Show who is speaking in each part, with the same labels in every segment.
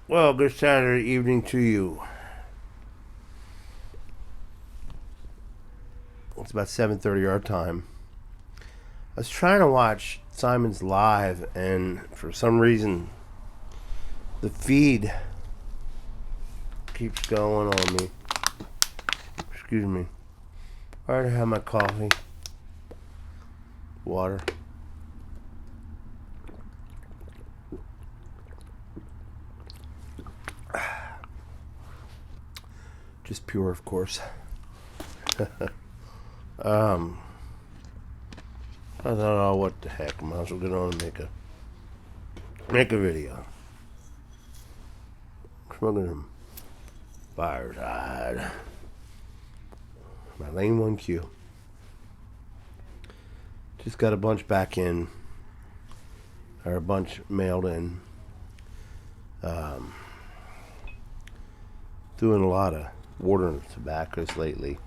Speaker 1: Well, good Saturday evening to you. It's about 7:30 our time. I was trying to watch Simon's live, and for some reason, the feed keeps going on me. Excuse me. I already have my coffee, water. Just pure, of course. um, I thought, oh, what the heck? I might as well get on and make a video. Smoking some Fireside. My Lane 1Q. Just got a bunch back in, or a bunch mailed in. Doing a lot of watering tobaccos lately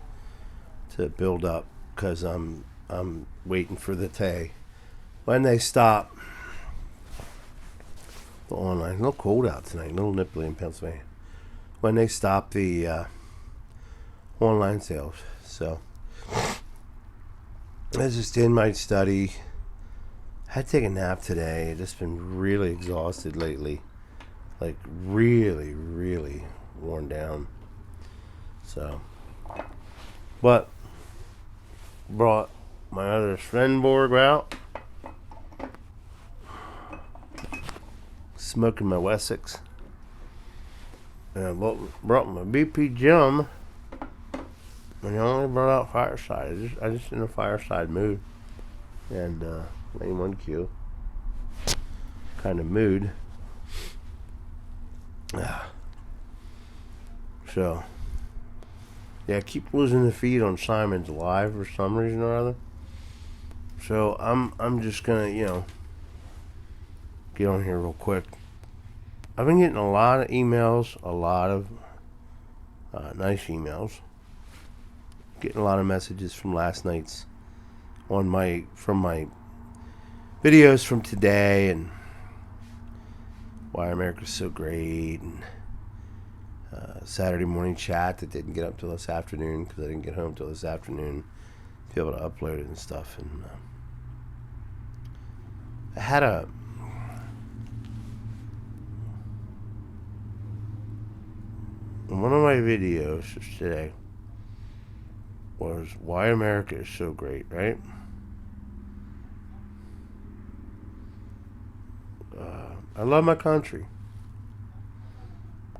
Speaker 1: to build up because I'm waiting for the tay. When they stop the online, a little cold out tonight, a little nipply in Pennsylvania. When they stop the online sales, so I just in my study. Had to take a nap today. I've just been really exhausted lately, like really worn down. So, but brought my other Svenborg out, smoking my Wessex, and I brought my BP Jim, and I only brought out Fireside. I just in a Fireside mood, and Lane 1Q kind of mood. So, yeah, I keep losing the feed on Simon's live for some reason or other. So I'm just gonna get on here real quick. I've been getting a lot of emails, a lot of nice emails. Getting a lot of messages from last night's from my videos from today and why America's so great and Saturday morning chat that didn't get up till this afternoon because I didn't get home till this afternoon to be able to upload it and stuff. And I had one of my videos today was why America is so great, right? I love my country.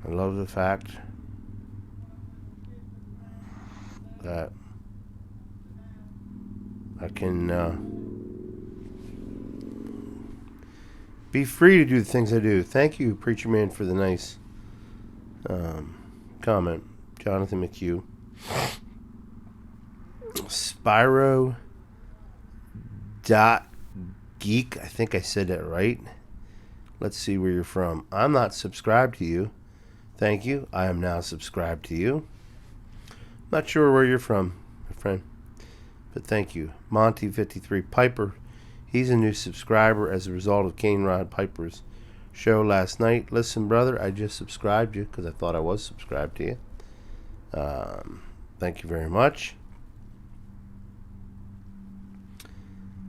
Speaker 1: I love the fact that I can be free to do the things I do. Thank you, Preacher Man, for the nice comment. Jonathan McHugh. Spyro Geek. I think I said that right. Let's see where you're from. I'm not subscribed to you. Thank you. I am now subscribed to you. Not sure where you're from, my friend, but thank you. Monty53 Piper. He's a new subscriber as a result of Kane Rod Piper's show last night. Listen, brother, I just subscribed you because I thought I was subscribed to you. Thank you very much.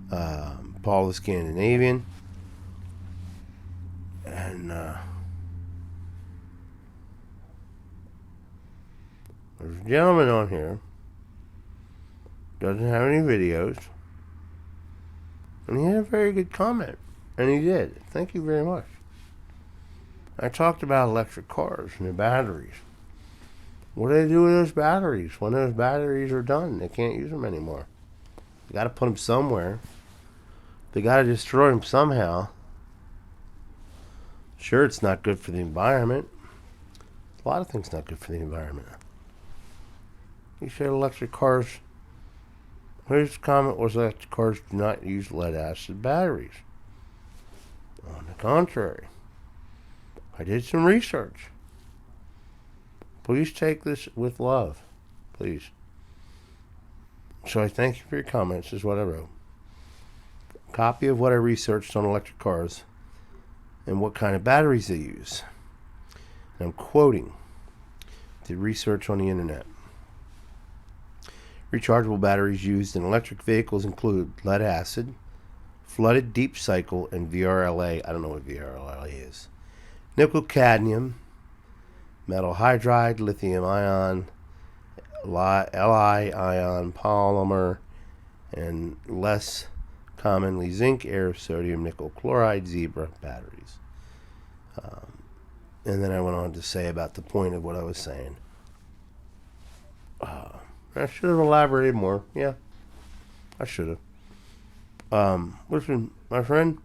Speaker 1: Paul the Scandinavian. And there's a gentleman on here, doesn't have any videos, and he had a very good comment, and he did. Thank you very much. I talked about electric cars and the batteries. What do they do with those batteries when those batteries are done? They can't use them anymore. They got to put them somewhere. They got to destroy them somehow. Sure, it's not good for the environment. A lot of things not good for the environment. You said electric cars. His comment was electric cars do not use lead acid batteries. On the contrary, I did some research. Please take this with love. Please. So I thank you for your comments, is what I wrote. Copy of what I researched on electric cars and what kind of batteries they use. And I'm quoting the research on the internet. Rechargeable batteries used in electric vehicles include lead acid, flooded deep cycle, and VRLA. I don't know what VRLA is. Nickel cadmium, metal hydride, lithium ion, Li ion polymer, and less commonly zinc, air, sodium, nickel chloride, zebra batteries. And then I went on to say about the point of what I was saying. I should have elaborated more. Yeah, I should have. Listen, my friend.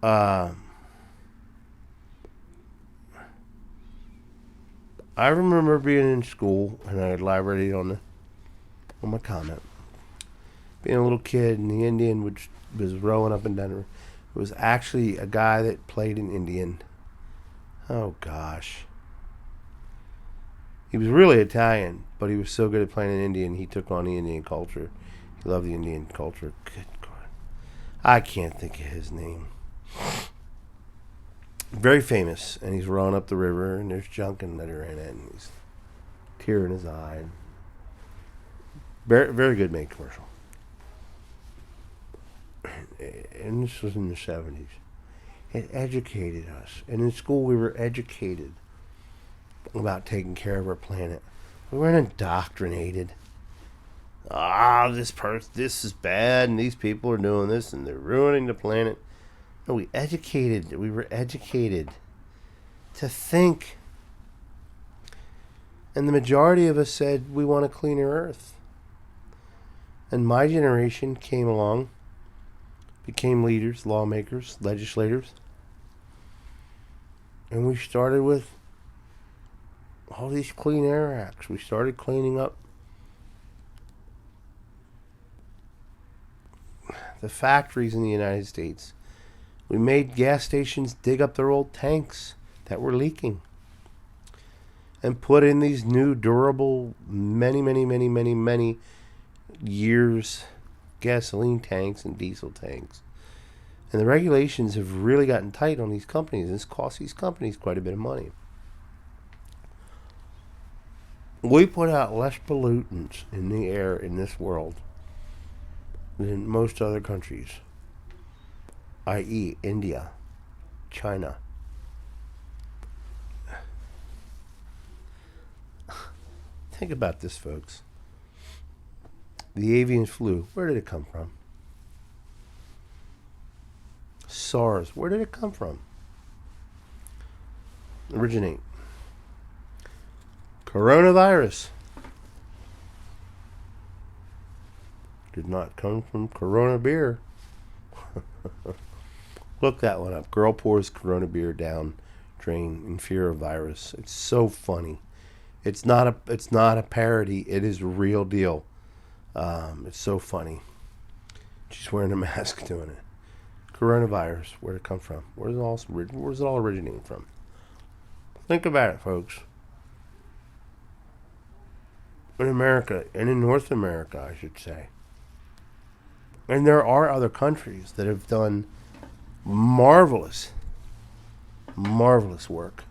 Speaker 1: I remember being in school, and I elaborated on my comment. Being a little kid, and the Indian was rowing up and down. It was actually a guy that played an Indian. Oh gosh. He was really Italian, but he was so good at playing an Indian, he took on the Indian culture. He loved the Indian culture. Good God. I can't think of his name. Very famous, and he's rowing up the river, and there's junk and litter in it, and he's tear in his eye. Very, very good made commercial. And this was in the 70s. It educated us. And in school, we were educated about taking care of our planet. We weren't indoctrinated. This is bad, and these people are doing this, and they're ruining the planet. No, we were educated to think. And the majority of us said we want a cleaner earth. And my generation came along, became leaders, lawmakers, legislators. And we started with all these Clean Air Acts. We started cleaning up the factories in the United States. We made gas stations dig up their old tanks that were leaking and put in these new durable, many years gasoline tanks and diesel tanks. And the regulations have really gotten tight on these companies. This costs these companies quite a bit of money. We put out less pollutants in the air in this world than most other countries, i.e. India, China. Think about this, folks. The avian flu, where did it come from? SARS, where did it come from? Originate. Coronavirus did not come from Corona beer. Look that one up. Girl pours Corona beer down drain in fear of virus. It's so funny. It's not a parody. It is a real deal. It's so funny. She's wearing a mask doing it. Coronavirus, where did it come from? Where's it all originating from? Think about it, folks. In America, and in North America, I should say. And there are other countries that have done marvelous work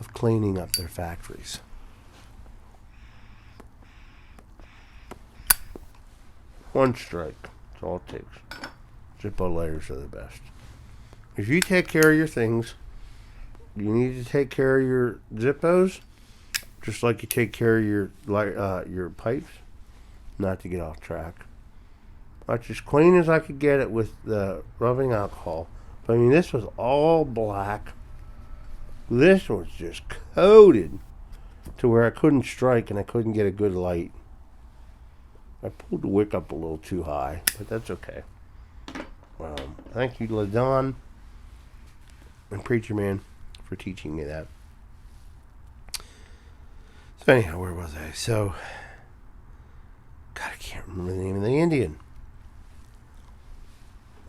Speaker 1: of cleaning up their factories. One strike. That's all it takes. Zippo layers are the best. If you take care of your things, you need to take care of your Zippos, just like you take care of your pipes. Not to get off track. That's as clean as I could get it with the rubbing alcohol. But I mean, this was all black. This was just coated to where I couldn't strike and I couldn't get a good light. I pulled the wick up a little too high, but that's okay. Thank you, LaDon and Preacher Man, for teaching me that. So anyhow, where was I? So, God, I can't remember the name of the Indian.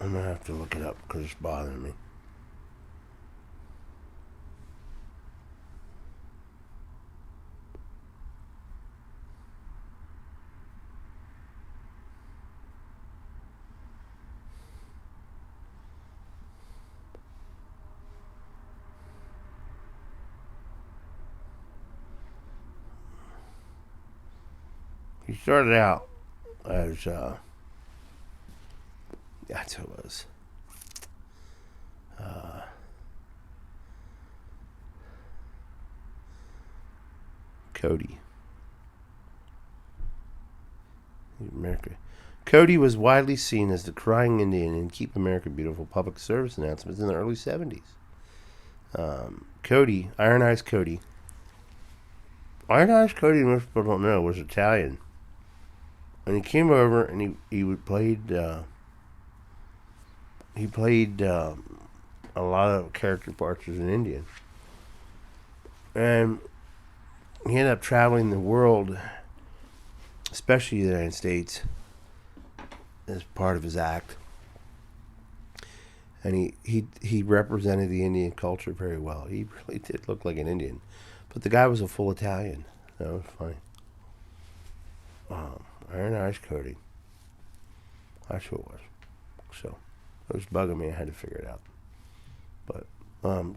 Speaker 1: I'm going to have to look it up because it's bothering me. He started out as that's who it was. Cody. America. Cody was widely seen as the crying Indian in Keep America Beautiful public service announcements in the early 70s. Cody, Iron Eyes Cody. Iron Eyes Cody, most people don't know, was Italian. And he came over and he played a lot of character parts as an Indian. And he ended up traveling the world, especially the United States, as part of his act. And he represented the Indian culture very well. He really did look like an Indian. But the guy was a full Italian. That was funny. Iron Eyes Cody. That's who it was. So, it was bugging me. I had to figure it out. But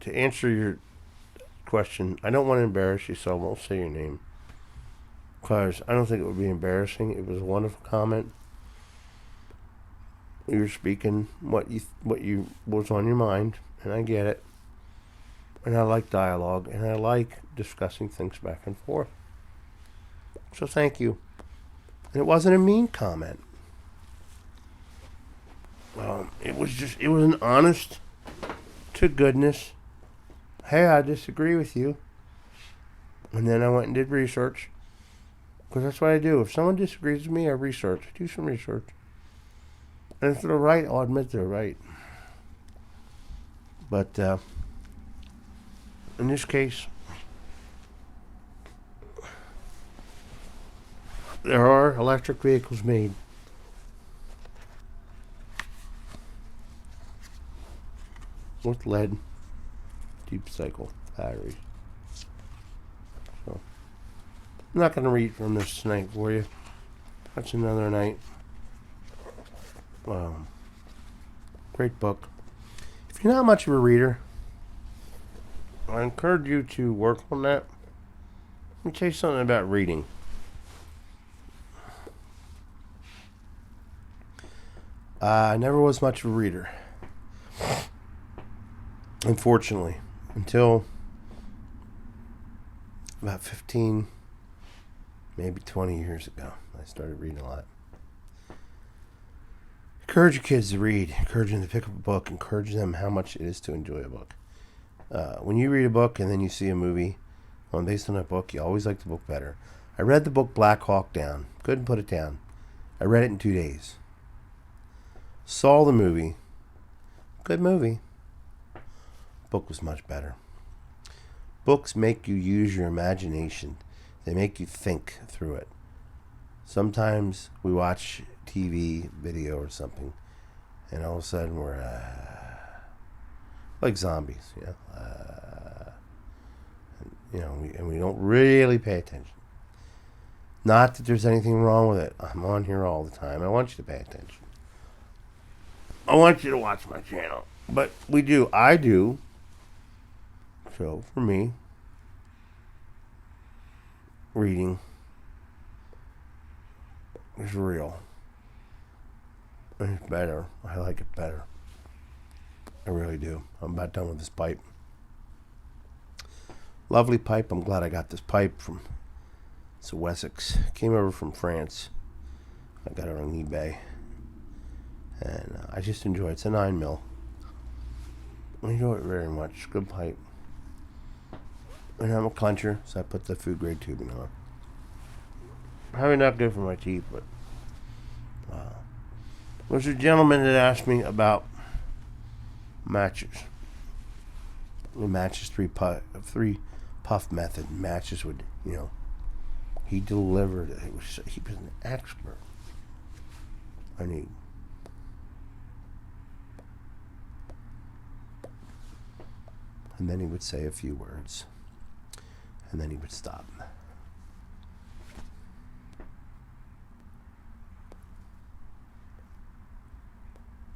Speaker 1: to answer your question, I don't want to embarrass you, so I won't say your name. Because I don't think it would be embarrassing. It was a wonderful comment. You were speaking what you was on your mind, and I get it. And I like dialogue, and I like discussing things back and forth. So thank you. And it wasn't a mean comment. It was an honest to goodness, hey, I disagree with you. And then I went and did research. Because that's what I do. If someone disagrees with me, I research. I do some research. And if they're right, I'll admit they're right. But in this case, there are electric vehicles made. With lead, deep cycle batteries. So, I'm not going to read from this tonight for you. That's another night. Great book. If you're not much of a reader, I encourage you to work on that. Let me tell you something about reading. I never was much of a reader. Unfortunately. Until about 15, maybe 20 years ago. I started reading a lot. Encourage your kids to read. Encourage them to pick up a book. Encourage them how much it is to enjoy a book. When you read a book and then you see a movie based on that book, you always like the book better. I read the book Black Hawk Down. Couldn't put it down. I read it in 2 days. Saw the movie. Good movie. Book was much better. Books make you use your imagination. They make you think through it. Sometimes we watch TV, video or something, and all of a sudden we're like zombies, and we don't really pay attention. Not that there's anything wrong with it. I'm on here all the time. I want you to pay attention. I want you to watch my channel. But I do. So, for me, reading is real. And it's better. I like it better. I really do. I'm about done with this pipe. Lovely pipe. I'm glad I got this pipe from Wessex. Came over from France. I got it on eBay. And I just enjoy it. It's a 9 mil. I enjoy it very much. Good pipe. And I'm a clencher, so I put the food grade tubing on. Probably not good for my teeth, but there's a gentleman that asked me about matches. The matches three puff method. Matches would, he delivered it. He was an expert. And then he would say a few words. And then he would stop.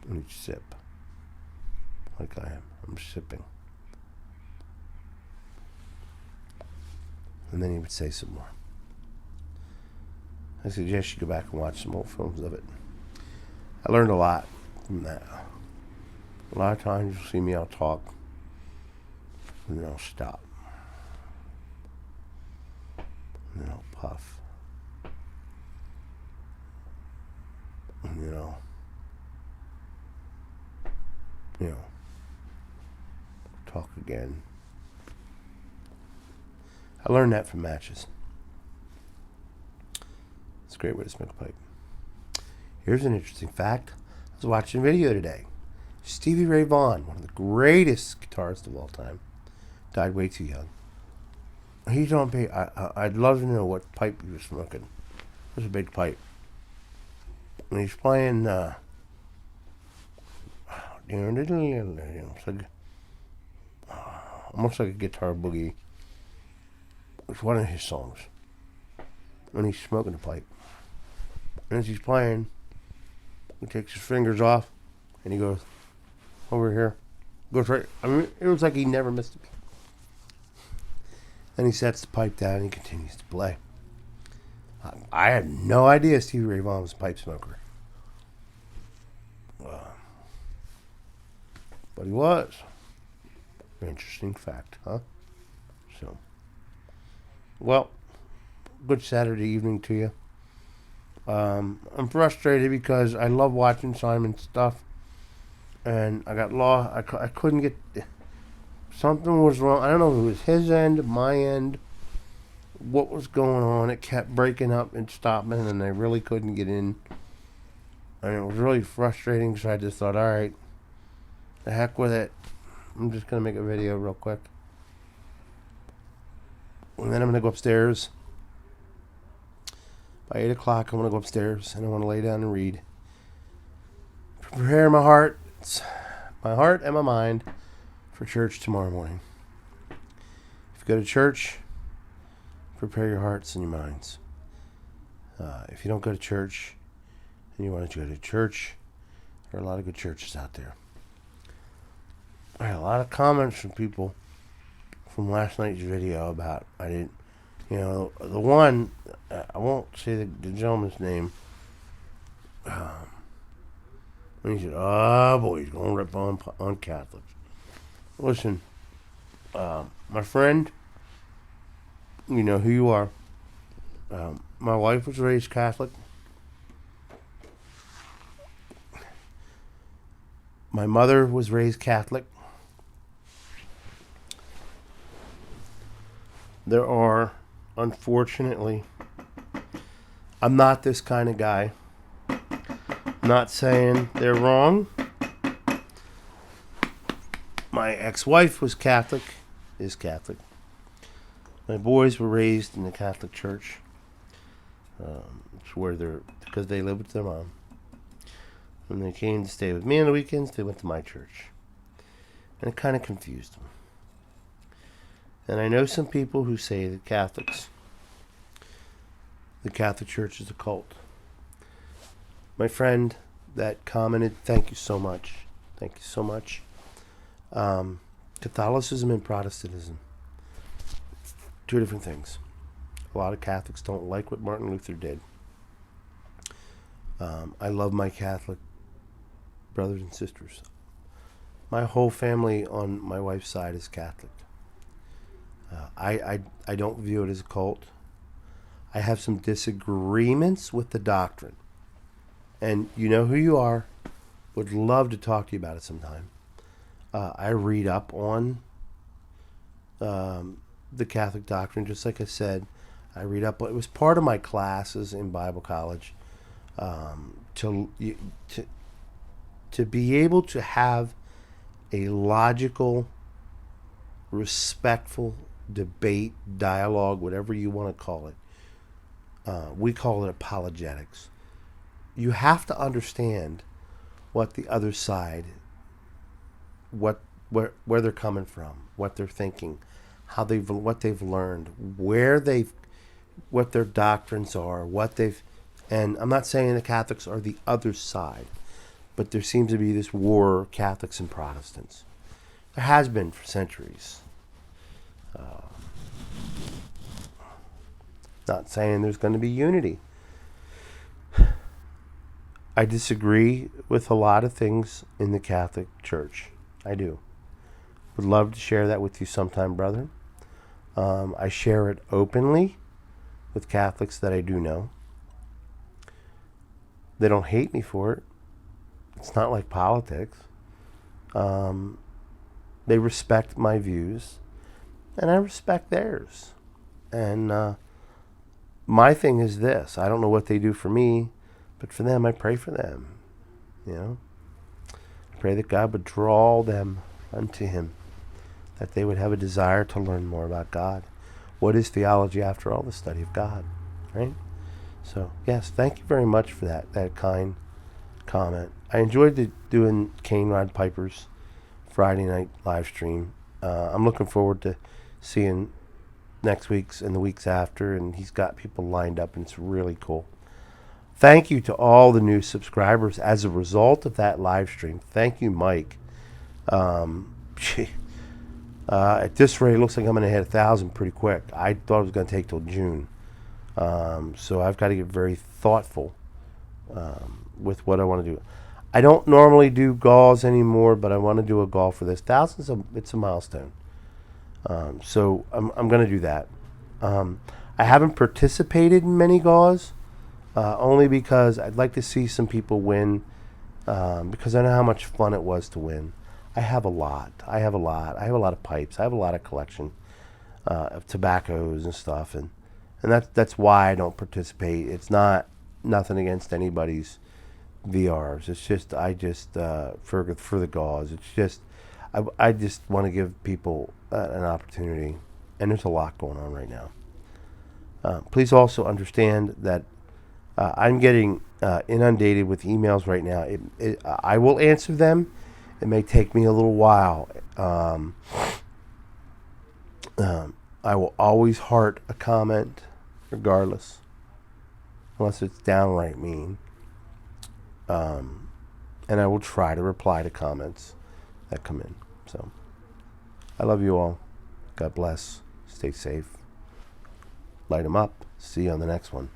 Speaker 1: And he'd sip. Like I am. I'm sipping. And then he would say some more. I suggest you go back and watch some old films of it. I learned a lot from that. A lot of times you'll see me, I'll talk, and then I'll stop. And then I'll puff. And then I'll, talk again. I learned that from matches. It's a great way to smoke a pipe. Here's an interesting fact. I was watching a video today. Stevie Ray Vaughan, one of the greatest guitarists of all time, died way too young. He's on pay. I'd love to know what pipe he was smoking. It was a big pipe. And he's playing almost like a guitar boogie. It's one of his songs. And he's smoking a pipe. And as he's playing, he takes his fingers off and he goes over here. Goes right. I mean, it was like he never missed a beat. Then he sets the pipe down and he continues to play. I had no idea Stevie Ray Vaughan was a pipe smoker. But he was. Interesting fact, huh? So, well, good Saturday evening to you. I'm frustrated because I love watching Simon's stuff, and I got lost. I couldn't get. Something was wrong. I don't know if it was his end, my end, what was going on. It kept breaking up and stopping, and I really couldn't get in. And it was really frustrating, so I just thought, all right, the heck with it. I'm just going to make a video real quick. And then I'm going to go upstairs. By 8 o'clock, I'm going to go upstairs, and I want to lay down and read. Prepare my heart and my mind for church tomorrow morning. If you go to church, prepare your hearts and your minds. If you don't go to church and you want to go to church, there are a lot of good churches out there. I had a lot of comments from people from last night's video about, the one, I won't say the gentleman's name. He said, oh boy, he's going to rip on Catholics. Listen, my friend, you know who you are. My wife was raised Catholic. My mother was raised Catholic. There are, unfortunately, I'm not this kind of guy. I'm not saying they're wrong. My ex-wife was Catholic, is Catholic. My boys were raised in the Catholic Church. It's where because they lived with their mom. When they came to stay with me on the weekends, they went to my church. And it kind of confused them. And I know some people who say that the Catholic Church is a cult. My friend that commented, thank you so much. Thank you so much. Catholicism and Protestantism, two different things. A lot of Catholics don't like what Martin Luther did. I love my Catholic brothers and sisters. My whole family on my wife's side is Catholic. I don't view it as a cult. I have some disagreements with the doctrine. And you know who you are. Would love to talk to you about it sometime. I read up on the Catholic doctrine, just like I said. I read up. It was part of my classes in Bible college to be able to have a logical, respectful debate, dialogue, whatever you want to call it. We call it apologetics. You have to understand what the other side, where they're coming from, what they're thinking, what they've learned, what their doctrines are, and I'm not saying the Catholics are the other side, but there seems to be this war, Catholics and Protestants. There has been for centuries. Not saying there's going to be unity. I disagree with a lot of things in the Catholic Church. I do. Would love to share that with you sometime, brother. I share it openly with Catholics that I do know. They don't hate me for it. It's not like politics. They respect my views, and I respect theirs. And my thing is this. I don't know what they do for me, but for them, I pray for them. You know? I pray that God would draw them unto him, that they would have a desire to learn more about God. What is theology after all? The study of God, right? So, yes, thank you very much for that kind comment. I enjoyed doing Cane Rod Piper's Friday night live stream. I'm looking forward to seeing next week's and the weeks after, and he's got people lined up, and it's really cool. Thank you to all the new subscribers as a result of that live stream. Thank you, Mike. At this rate, it looks like I'm going to hit 1,000 pretty quick. I thought it was going to take till June. So I've got to get very thoughtful with what I want to do. I don't normally do galls anymore, but I want to do a gall for this. 1,000's it's a milestone. So I'm going to do that. I haven't participated in many galls, only because I'd like to see some people win, because I know how much fun it was to win. I have a lot of pipes. I have a lot of collection of tobaccos and stuff, and that's why I don't participate. It's nothing against anybody's VRs. It's just for the gauze. It's just I just want to give people an opportunity, and there's a lot going on right now. Please also understand that I'm getting inundated with emails right now. I will answer them. It may take me a little while. I will always heart a comment, regardless, unless it's downright mean. And I will try to reply to comments that come in. So, I love you all. God bless. Stay safe. Light 'em up. See you on the next one.